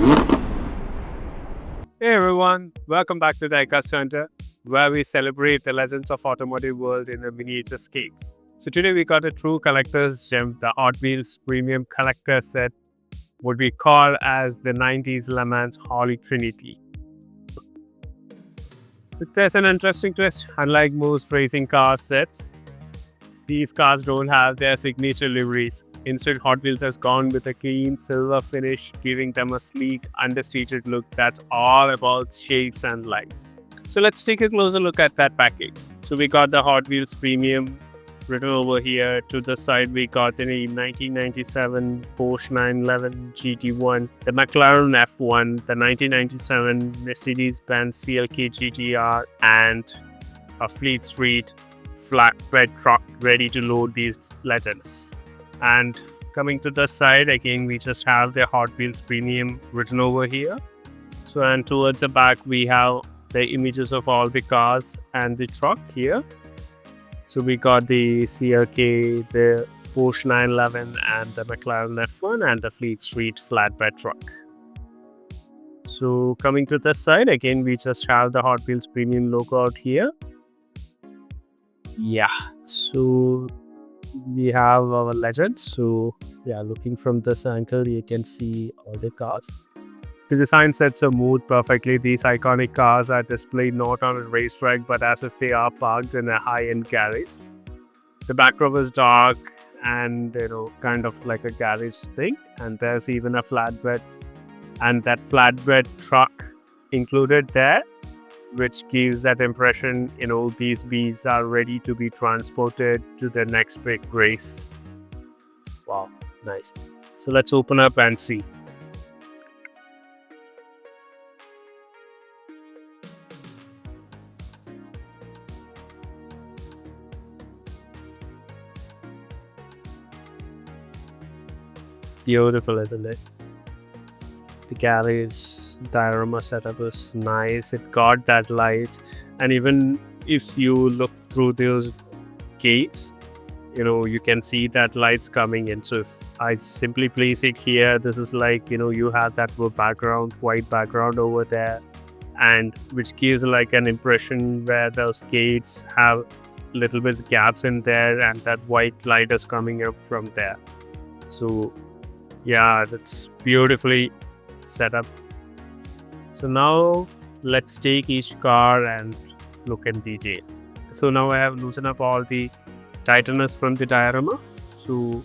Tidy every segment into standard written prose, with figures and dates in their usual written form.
Hey everyone, welcome back to the Eka Center, where we celebrate the legends of automotive world in a miniature scales. So today we got a true collector's gem, the Hot Wheels Premium Collector Set, what we call as the 90s Le Mans Holy Trinity. But there's an interesting twist. Unlike most racing car sets, these cars don't have their signature liveries. Instead, Hot Wheels has gone with a clean silver finish, giving them a sleek, understated look that's all about shapes and lines. So let's take a closer look at that package. So we got the Hot Wheels Premium written over here. To the side, we got the 1997 Porsche 911 GT1, the McLaren F1, the 1997 Mercedes-Benz CLK-GTR, and a Fleet Street flatbed truck ready to load these legends. And coming to the side, again, we just have the Hot Wheels Premium written over here. So, and towards the back, we have the images of all the cars and the truck here. So we got the CLK, the Porsche 911, and the McLaren F1, and the Fleet Street flatbed truck. So coming to the side, again, we just have the Hot Wheels Premium logo out here. Yeah, so we have our legends. So yeah, looking from this angle, you can see all the cars. The design sets a mood perfectly. These iconic cars are displayed not on a racetrack, but as if they are parked in a high-end garage. The backdrop is dark and kind of like a garage thing. And there's even a flatbed, and that flatbed truck included there, which gives that impression, these bees are ready to be transported to the next big race. Wow, nice. So let's open up and see. Beautiful, isn't it? The garage diorama setup is nice. It got that light, and even if you look through those gates, you can see that lights coming in. So if I simply place it here, this is like you have that background, white background over there, and which gives like an impression where those gates have little bit gaps in there, and that white light is coming up from there. So yeah, that's beautifully set up. So now let's take each car and look in detail. So now I have loosened up all the tightness from the diorama, so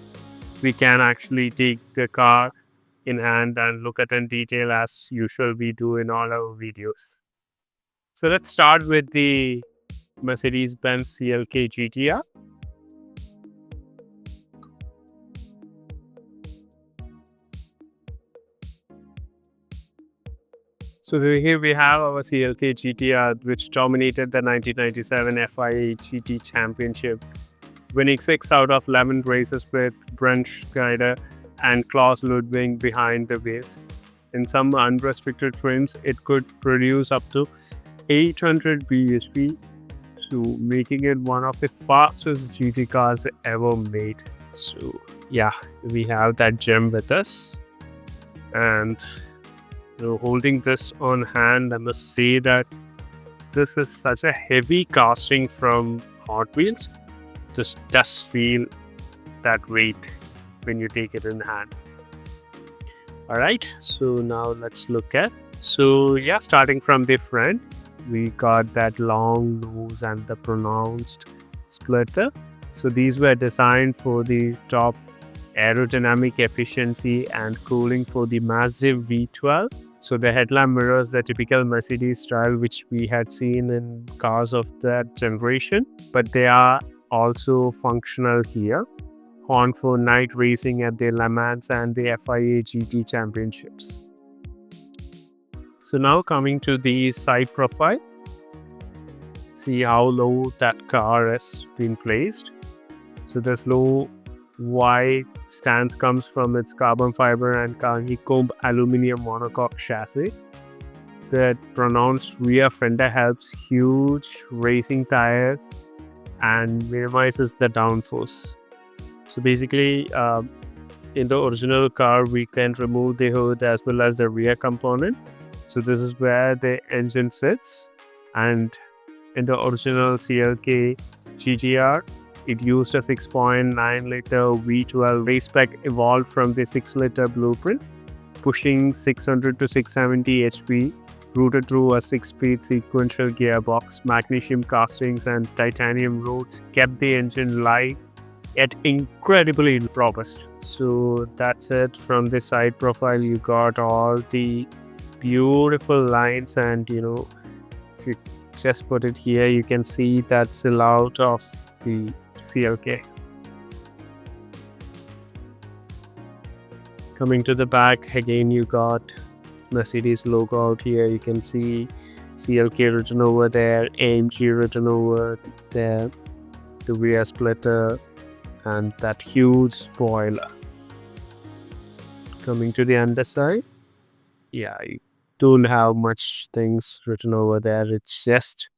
we can actually take the car in hand and look at in detail as usual we do in all our videos. So let's start with the Mercedes-Benz CLK-GTR. So here we have our CLK GTR, which dominated the 1997 FIA GT Championship, winning 6 out of 11 races with Brent Schneider and Klaus Ludwig behind the wheels. In some unrestricted trims, it could produce up to 800 bhp, so making it one of the fastest GT cars ever made. So yeah, we have that gem with us, and holding this on hand, I must say that this is such a heavy casting from Hot Wheels. This does feel that weight when you take it in hand. Alright, so now let's look at. So yeah, starting from the front, we got that long nose and the pronounced splitter. So these were designed for the top aerodynamic efficiency and cooling for the massive V12. So the headlamp mirrors the typical Mercedes style which we had seen in cars of that generation, but they are also functional here, on for night racing at the Le Mans and the FIA GT championships. So now coming to the side profile, see how low that car has been placed. So this low wide stance comes from its carbon fiber and honeycomb aluminum monocoque chassis. The pronounced rear fender helps huge racing tires and minimizes the downforce. So basically, In the original car, we can remove the hood as well as the rear component. So this is where the engine sits. And in the original CLK-GTR, it used a 6.9-liter V12 race spec evolved from the 6-liter blueprint, pushing 600 to 670 HP, routed through a 6-speed sequential gearbox. Magnesium castings and titanium rods kept the engine light yet incredibly robust. So that's it. From the side profile, you got all the beautiful lines, and if you just put it here, you can see that silhouette of the CLK. Coming to the back, again you got Mercedes logo out here. You can see CLK written over there, AMG written over there, the rear splitter, and that huge spoiler. Coming to the underside, yeah, you don't have much things written over there. It's just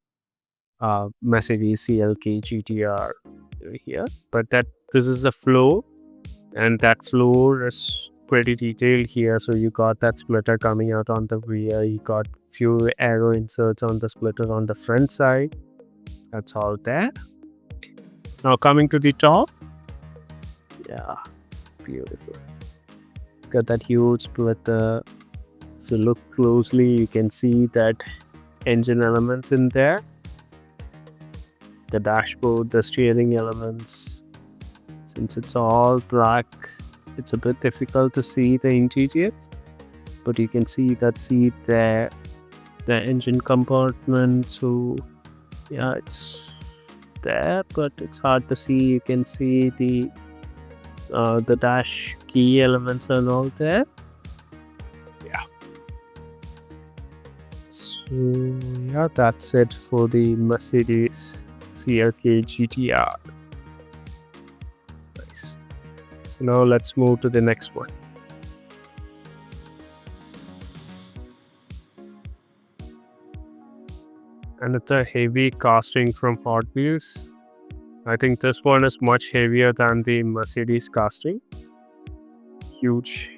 Mercedes CLK-GTR here, but this is a floor, and that floor is pretty detailed here. So you got that splitter coming out on the rear. You got few aero inserts on the splitter on the front side. That's all there. Now coming to the top, yeah, beautiful. Got that huge splitter. So look closely, you can see that engine elements in there. The dashboard, the steering elements. Since it's all black, it's a bit difficult to see the interiors, but you can see that seat there, the engine compartment. So yeah, it's there, but it's hard to see. You can see the dash key elements and all there. Yeah. So yeah, that's it for the Mercedes CLK-GTR. Nice. So now let's move to the next one. And it's a heavy casting from Hot Wheels. I think this one is much heavier than the Mercedes casting. Huge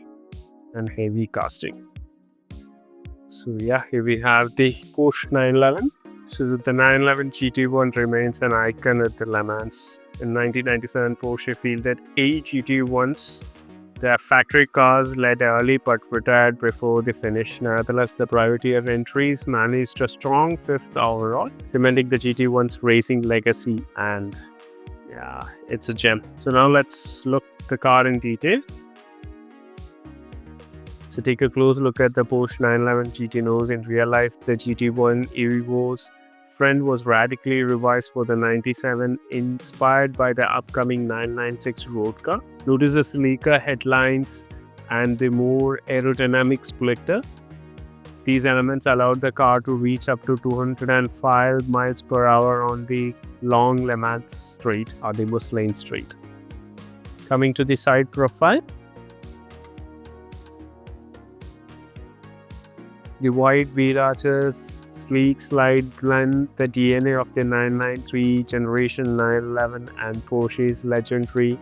and heavy casting. So yeah, here we have the Porsche 911. So the 911 GT1 remains an icon at the Le Mans. In 1997, Porsche fielded 8 GT1s. Their factory cars led early but retired before the finish. Nevertheless, the privateer entries managed a strong 5th overall, cementing the GT1's racing legacy, and yeah, it's a gem. So now let's look at the car in detail. So take a close look at the Porsche 911 GT nose. In real life, the GT1 Evo's front was radically revised for the 97, inspired by the upcoming 996 road car. Notice the sleeker headlines and the more aerodynamic splitter. These elements allowed the car to reach up to 205 miles per hour on the long Le Mans straight, or the Mousseline straight. Coming to the side profile, the wide wheel arches, sleek slide blend the DNA of the 993 Generation 911 and Porsche's legendary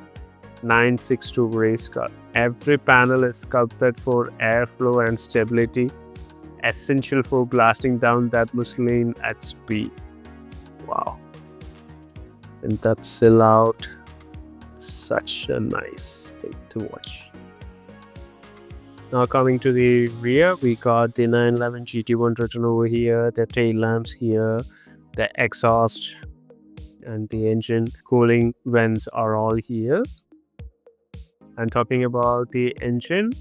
962 race car. Every panel is sculpted for airflow and stability, essential for blasting down that Mousseline at speed. Wow. And that silhouette, such a nice thing to watch. Now coming to the rear, we got the 911 GT1 written over here, the tail lamps here, the exhaust and the engine cooling vents are all here. And talking about the engine,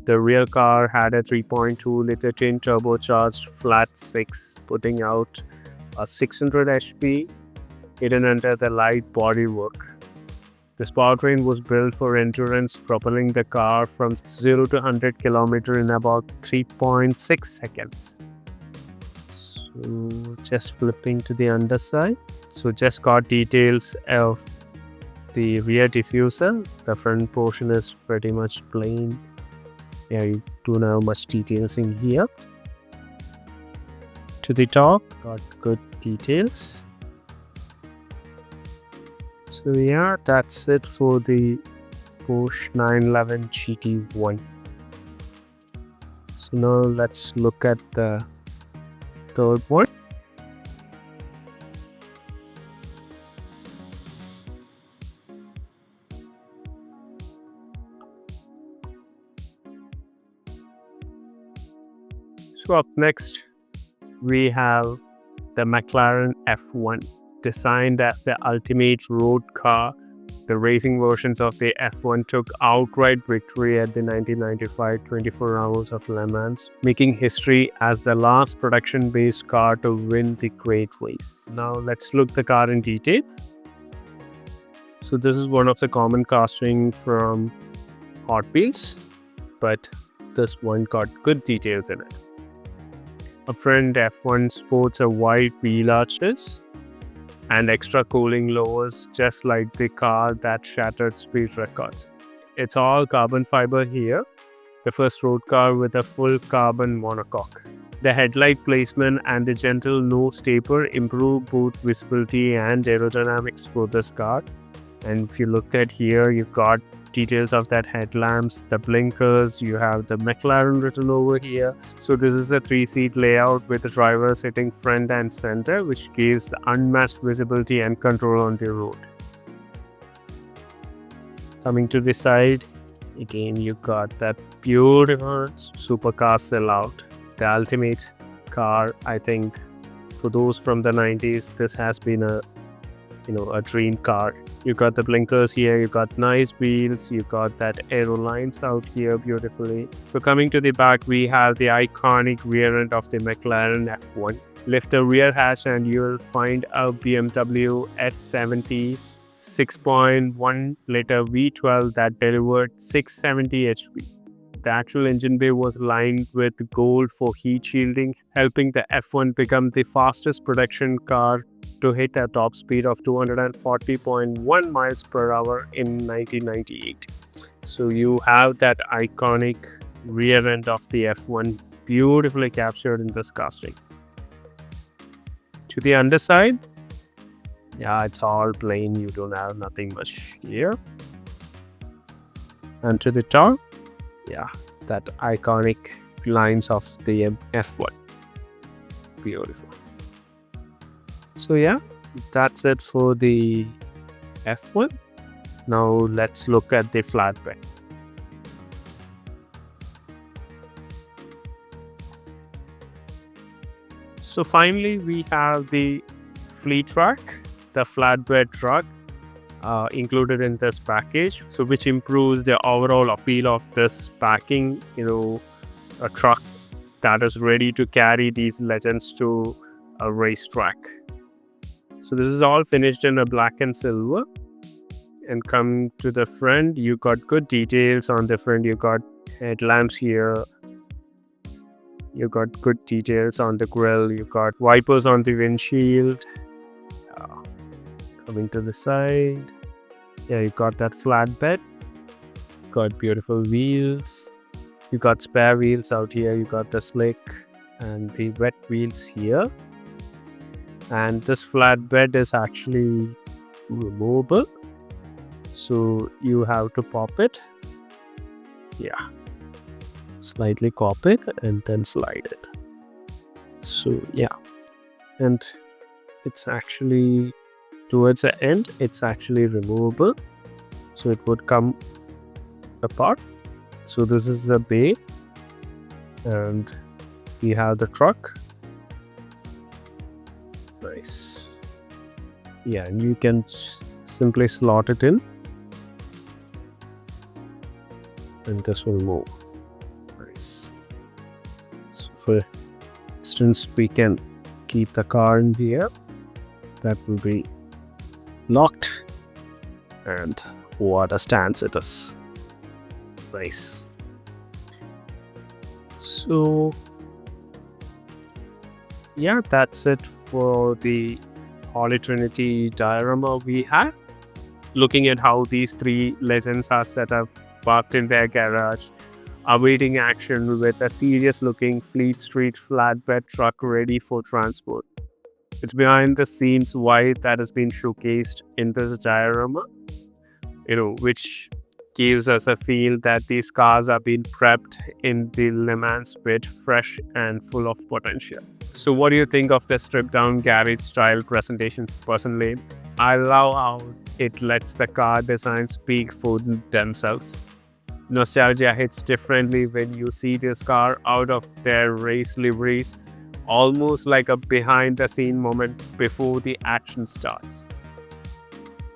the rear car had a 3.2-liter twin turbocharged flat 6, putting out a 600 HP hidden under the light bodywork. This powertrain was built for endurance, propelling the car from 0 to 100 km in about 3.6 seconds. So just flipping to the underside. So just got details of the rear diffuser. The front portion is pretty much plain. Yeah, you don't have much details in here. To the top, got good details. So yeah, that's it for the Porsche 911 GT1. So now let's look at the third one. So up next, we have the McLaren F1. Designed as the ultimate road car, the racing versions of the F1 took outright victory at the 1995 24 Hours of Le Mans, making history as the last production-based car to win the great race. Now let's look the car in detail. So this is one of the common casting from Hot Wheels, but this one got good details in it. A front F1 sports a wide wheel arches and extra cooling lowers, just like the car that shattered speed records. It's all carbon fiber here, the first road car with a full carbon monocoque. The headlight placement and the gentle nose taper improve both visibility and aerodynamics for this car. And if you look at here, you've got details of that headlamps, the blinkers, you have the McLaren written over here. So this is a 3-seat layout with the driver sitting front and center, which gives unmatched visibility and control on the road. Coming to the side, again you got that beautiful supercar silhouette, the ultimate car. I think for those from the 90s, this has been a dream car. You got the blinkers here, you got nice wheels, you got that aero lines out here beautifully. So coming to the back, we have the iconic rear end of the McLaren F1. Lift the rear hatch and you'll find a BMW S70's 6.1 liter V12 that delivered 670 HP. The actual engine bay was lined with gold for heat shielding, helping the F1 become the fastest production car to hit a top speed of 240.1 miles per hour in 1998. So you have that iconic rear end of the F1 beautifully captured in this casting. To the underside, yeah, it's all plain, you don't have nothing much here. And to the top, yeah, that iconic lines of the F1. Beautiful. So yeah, that's it for the F1. Now let's look at the flatbed. So finally we have the Fleet Track, the flatbed truck included in this package, so which improves the overall appeal of this packing, a truck that is ready to carry these legends to a racetrack. So this is all finished in a black and silver. And come to the front, you got good details on the front. You got headlamps here, you got good details on the grille, you got wipers on the windshield. Coming to the side, yeah, you got that flatbed, got beautiful wheels, you got spare wheels out here, you got the slick and the wet wheels here. And this flatbed is actually removable, so you have to pop it, yeah, slightly pop it and then slide it. So yeah, and it's actually towards the end, it's actually removable, so it would come apart. So this is the bay and we have the truck. Nice. Yeah, and you can simply slot it in and this will move. Nice. So for instance, we can keep the car in here, that will be locked, and what a stance it is. Nice. So yeah, that's it for the Holy Trinity diorama we had, looking at how these three legends are set up, parked in their garage, awaiting action with a serious looking Fleet Street flatbed truck ready for transport. It's behind the scenes why that has been showcased in this diorama, which gives us a feel that these cars are being prepped in the Le Mans pit, fresh and full of potential. So what do you think of the stripped down garage style presentation? Personally, I love how it lets the car designs speak for themselves. Nostalgia hits differently when you see this car out of their race liveries, almost like a behind the scene moment before the action starts.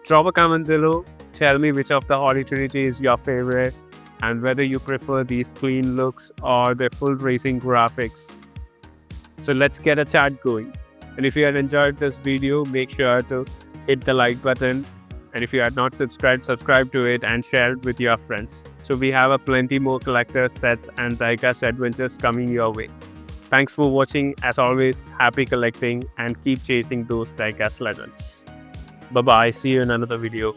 Drop a comment below, tell me which of the Holy Trinity is your favorite and whether you prefer these clean looks or the full racing graphics. So let's get a chat going. And if you had enjoyed this video, make sure to hit the like button. And if you are not subscribed, subscribe to it and share it with your friends. So we have a plenty more collector sets and diecast adventures coming your way. Thanks for watching. As always, happy collecting and keep chasing those diecast legends. Bye bye. See you in another video.